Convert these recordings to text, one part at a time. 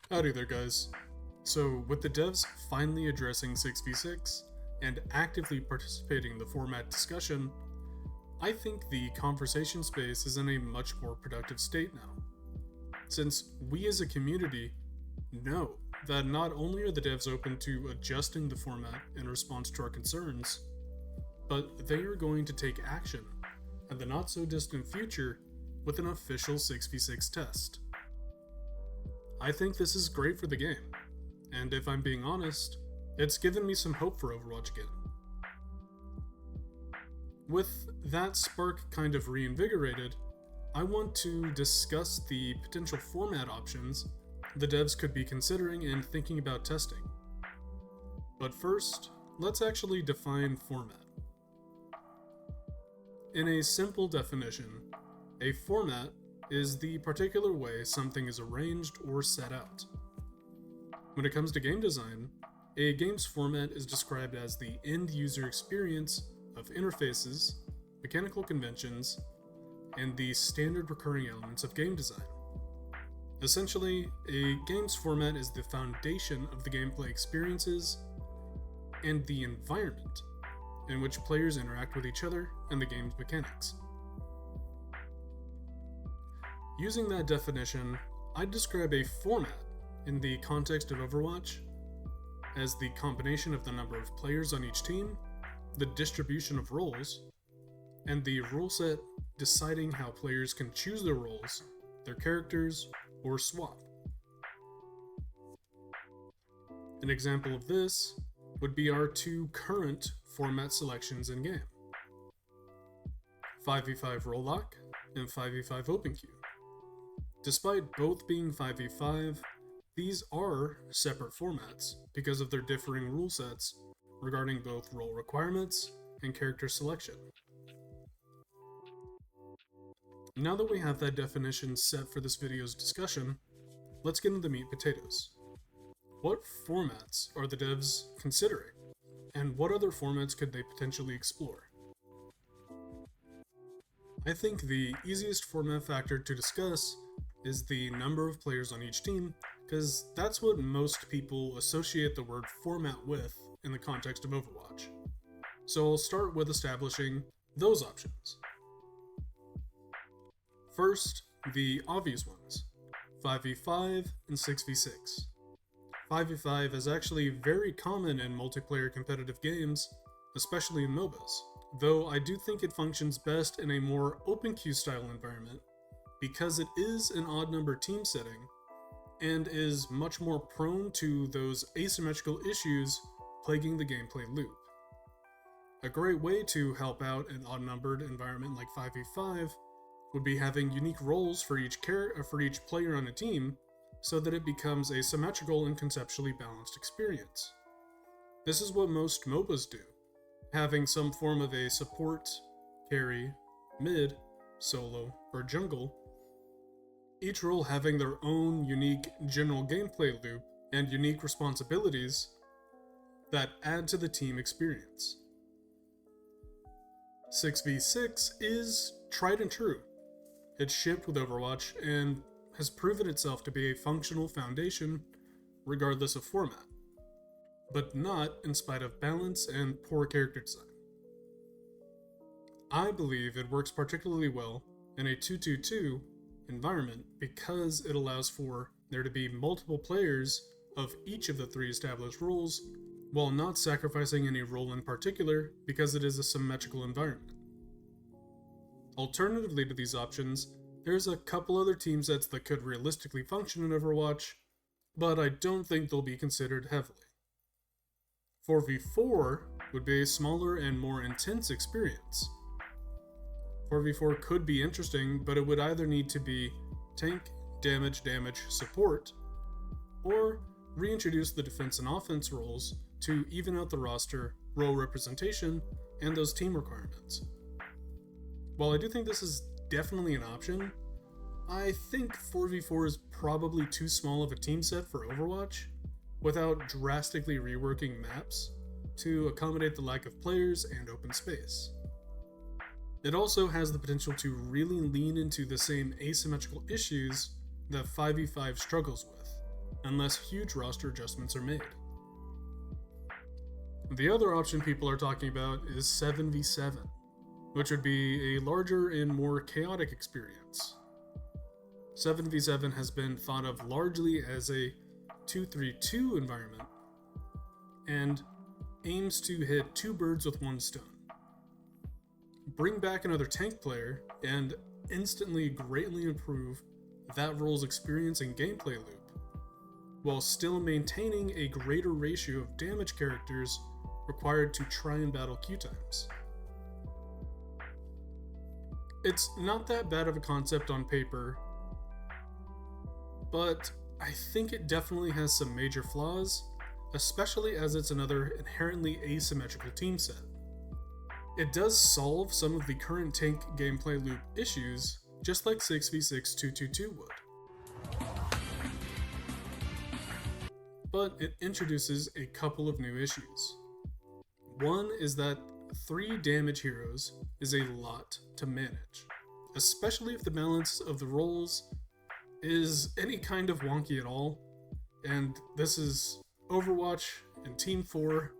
Howdy there, guys. So, with the devs finally addressing 6v6 and actively participating in the format discussion, I think the conversation space is in a much more productive state now. Since we as a community know that not only are the devs open to adjusting the format in response to our concerns, but they are going to take action in the not so distant future with an official 6v6 test. I think this is great for the game, and if I'm being honest, it's given me some hope for Overwatch again. With that spark kind of reinvigorated, I want to discuss the potential format options the devs could be considering and thinking about testing. But first, let's actually define format. In a simple definition, a format is the particular way something is arranged or set out. When it comes to game design, a game's format is described as the end-user experience of interfaces, mechanical conventions, and the standard recurring elements of game design. Essentially, a game's format is the foundation of the gameplay experiences and the environment in which players interact with each other and the game's mechanics. Using that definition, I'd describe a format in the context of Overwatch as the combination of the number of players on each team, the distribution of roles, and the rule set deciding how players can choose their roles, their characters, or swap. An example of this would be our two current format selections in game: 5v5 role lock and 5v5 open queue. Despite both being 5v5, these are separate formats because of their differing rule sets regarding both role requirements and character selection. Now that we have that definition set for this video's discussion, let's get into the meat and potatoes. What formats are the devs considering, and what other formats could they potentially explore? I think the easiest format factor to discuss is the number of players on each team, because that's what most people associate the word format with in the context of Overwatch. So I'll start with establishing those options. First, the obvious ones: 5v5 and 6v6. 5v5 is actually very common in multiplayer competitive games, especially in MOBAs, though I do think it functions best in a more open queue style environment because it is an odd number team setting and is much more prone to those asymmetrical issues plaguing the gameplay loop. A great way to help out an odd-numbered environment like 5v5 would be having unique roles for each player on a team so that it becomes a symmetrical and conceptually balanced experience. This is what most MOBAs do, having some form of a support, carry, mid, solo, or jungle, each role having their own unique general gameplay loop and unique responsibilities that add to the team experience. 6v6 is tried and true. It's shipped with Overwatch and has proven itself to be a functional foundation regardless of format, but not in spite of balance and poor character design. I believe it works particularly well in a 2-2-2 environment because it allows for there to be multiple players of each of the three established roles while not sacrificing any role in particular because it is a symmetrical environment. Alternatively to these options, there's a couple other team sets that could realistically function in Overwatch, but I don't think they'll be considered heavily. 4v4 would be a smaller and more intense experience. 4v4 could be interesting, but it would either need to be tank, damage, support, or reintroduce the defense and offense roles to even out the roster, role representation, and those team requirements. While I do think this is definitely an option, I think 4v4 is probably too small of a team set for Overwatch without drastically reworking maps to accommodate the lack of players and open space. It also has the potential to really lean into the same asymmetrical issues that 5v5 struggles with, unless huge roster adjustments are made. The other option people are talking about is 7v7, which would be a larger and more chaotic experience. 7v7 has been thought of largely as a 2-3-2 environment and aims to hit two birds with one stone. Bring back another tank player and instantly greatly improve that role's experience and gameplay loop, while still maintaining a greater ratio of damage characters required to try and battle queue times. It's not that bad of a concept on paper, but I think it definitely has some major flaws, especially as it's another inherently asymmetrical team set. It does solve some of the current tank gameplay loop issues, just like 6v6 2-2-2 would. But it introduces a couple of new issues. One is that 3 damage heroes is a lot to manage, especially if the balance of the roles is any kind of wonky at all, and this is Overwatch and Team 4.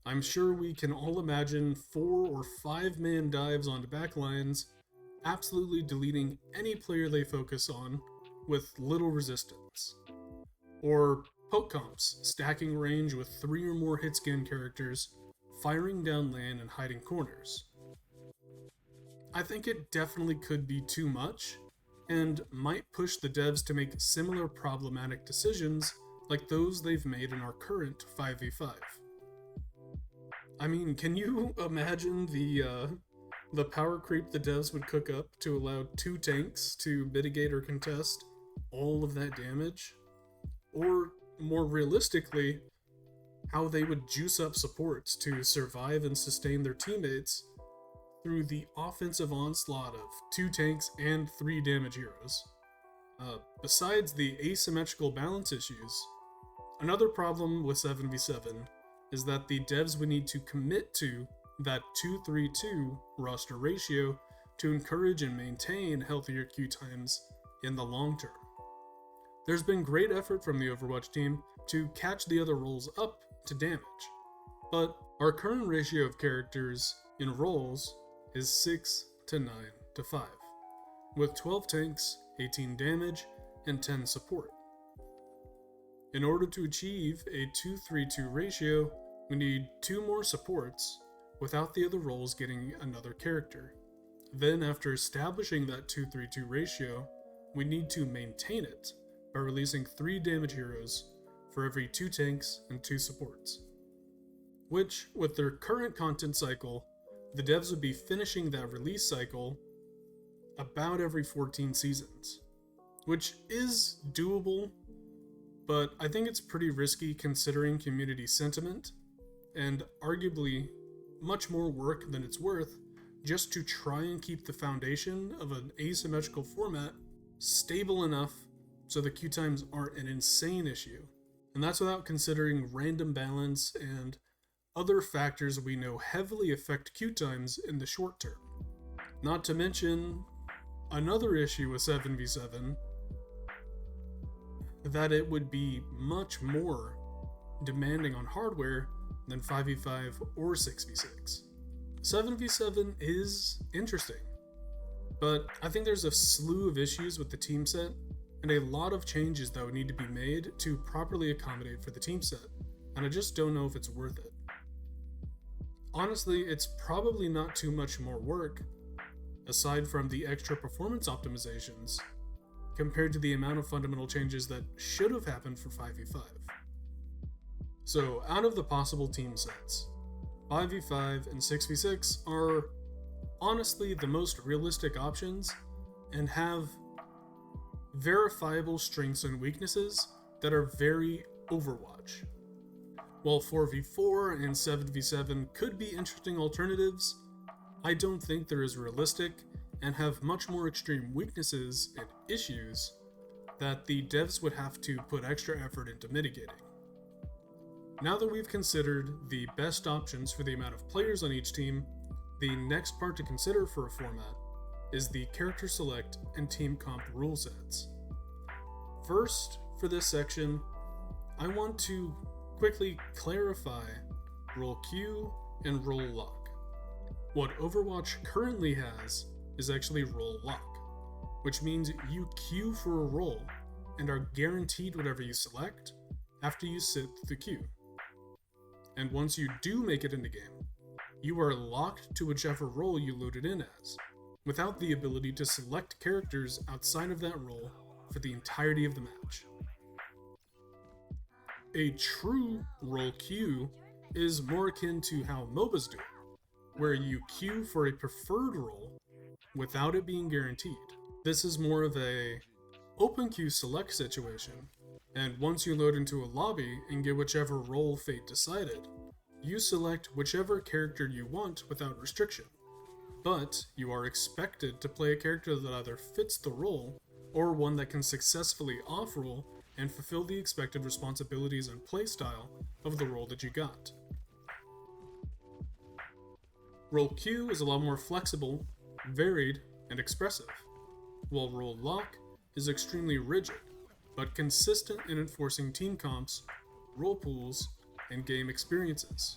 I'm sure we can all imagine 4 or 5 man dives onto backlines, absolutely deleting any player they focus on with little resistance. Or poke comps, stacking range with 3 or more hit scan characters, firing down lane and hiding corners. I think it definitely could be too much, and might push the devs to make similar problematic decisions like those they've made in our current 5v5. I mean, can you imagine the power creep the devs would cook up to allow 2 tanks to mitigate or contest all of that damage? Or, more realistically, how they would juice up supports to survive and sustain their teammates through the offensive onslaught of 2 tanks and 3 damage heroes. Besides the asymmetrical balance issues, another problem with 7v7 is that the devs would need to commit to that 2-3-2 roster ratio to encourage and maintain healthier queue times in the long term. There's been great effort from the Overwatch team to catch the other roles up to damage, but our current ratio of characters in roles is 6-9-5, with 12 tanks, 18 damage, and 10 support. In order to achieve a 2-3-2 ratio, we need 2 more supports without the other roles getting another character. Then, after establishing that 2-3-2 ratio, we need to maintain it by releasing 3 damage heroes for every 2 tanks and 2 supports. Which, with their current content cycle, the devs would be finishing that release cycle about every 14 seasons, which is doable, but I think it's pretty risky considering community sentiment, and arguably much more work than it's worth just to try and keep the foundation of an asymmetrical format stable enough so the queue times aren't an insane issue. And that's without considering random balance and other factors we know heavily affect queue times in the short term. Not to mention another issue with 7v7, that it would be much more demanding on hardware than 5v5 or 6v6. 7v7 is interesting, but I think there's a slew of issues with the team set and a lot of changes that would need to be made to properly accommodate for the team set, and I just don't know if it's worth it. Honestly, it's probably not too much more work, aside from the extra performance optimizations, compared to the amount of fundamental changes that should have happened for 5v5. So, out of the possible team sets, 5v5 and 6v6 are honestly the most realistic options and have verifiable strengths and weaknesses that are very Overwatch. While 4v4 and 7v7 could be interesting alternatives, I don't think they're as realistic and have much more extreme weaknesses and issues that the devs would have to put extra effort into mitigating. Now that we've considered the best options for the amount of players on each team, the next part to consider for a format is the character select and team comp rule sets. First, for this section, I want to quickly clarify role queue and role lock. What Overwatch currently has is actually role lock, which means you queue for a role and are guaranteed whatever you select after you sit through the queue. And once you do make it into game, you are locked to whichever role you loaded in as, without the ability to select characters outside of that role for the entirety of the match. A true role queue is more akin to how MOBAs do it, where you queue for a preferred role without it being guaranteed. This is more of a open queue select situation, and once you load into a lobby and get whichever role fate decided, you select whichever character you want without restriction. But you are expected to play a character that either fits the role or one that can successfully off-role and fulfill the expected responsibilities and playstyle of the role that you got. Role queue is a lot more flexible, varied, and expressive, while role lock is extremely rigid, but consistent in enforcing team comps, role pools, and game experiences.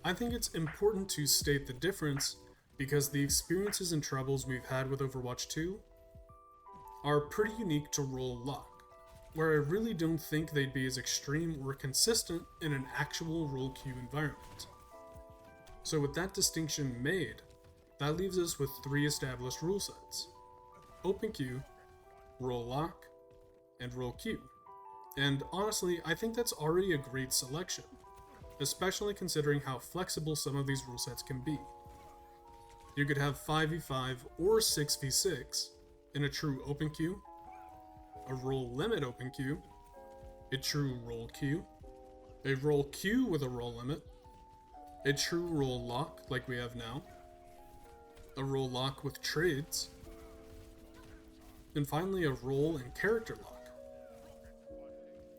I think it's important to state the difference because the experiences and troubles we've had with Overwatch 2 are pretty unique to role lock, where I really don't think they'd be as extreme or consistent in an actual role queue environment. So with that distinction made, that leaves us with 3 established rule sets: open queue, role lock, and role queue. And honestly, I think that's already a great selection, especially considering how flexible some of these rule sets can be. You could have 5v5 or 6v6 in a true open queue, a role limit open queue, a true role queue, a role queue with a role limit, a true role lock like we have now, a role lock with trades, and finally a role and character lock.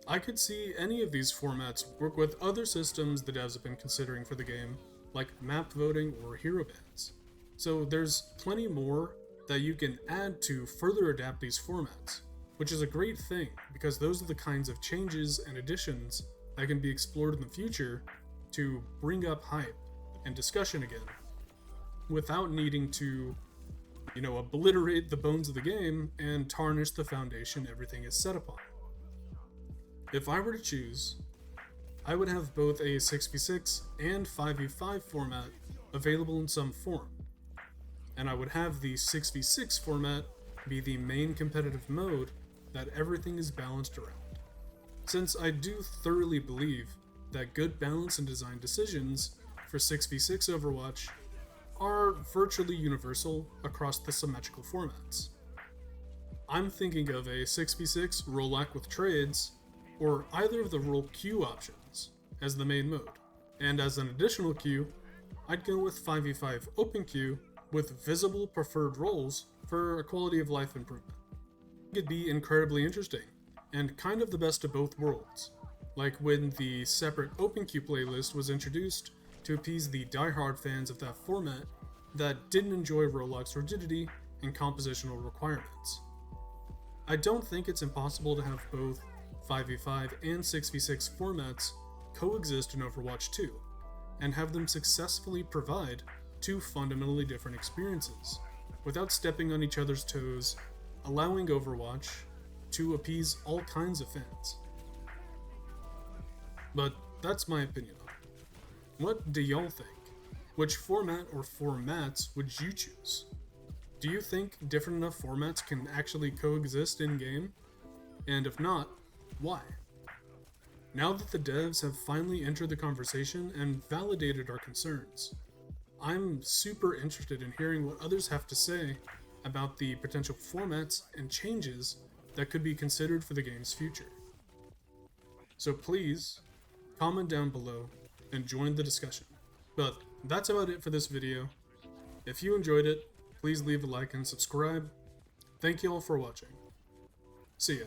I could see any of these formats work with other systems the devs have been considering for the game, like map voting or hero bans. So there's plenty more that you can add to further adapt these formats, which is a great thing because those are the kinds of changes and additions that can be explored in the future to bring up hype and discussion again, without needing to, obliterate the bones of the game and tarnish the foundation everything is set upon. If I were to choose, I would have both a 6v6 and 5v5 format available in some form, and I would have the 6v6 format be the main competitive mode that everything is balanced around, since I do thoroughly believe that good balance and design decisions for 6v6 Overwatch are virtually universal across the symmetrical formats. I'm thinking of a 6v6 role lock with trades, or either of the role queue options as the main mode, and as an additional queue, I'd go with 5v5 open queue with visible preferred roles for a quality of life improvement. It'd be incredibly interesting, and kind of the best of both worlds, like when the separate open queue playlist was introduced to appease the diehard fans of that format that didn't enjoy role lock's rigidity and compositional requirements. I don't think it's impossible to have both 5v5 and 6v6 formats coexist in Overwatch 2, and have them successfully provide 2 fundamentally different experiences, without stepping on each other's toes, allowing Overwatch to appease all kinds of fans. But that's my opinion on it. What do y'all think? Which format or formats would you choose? Do you think different enough formats can actually coexist in-game? And if not, why? Now that the devs have finally entered the conversation and validated our concerns, I'm super interested in hearing what others have to say about the potential formats and changes that could be considered for the game's future. So please, comment down below and join the discussion. But that's about it for this video. If you enjoyed it, please leave a like and subscribe. Thank you all for watching. See ya.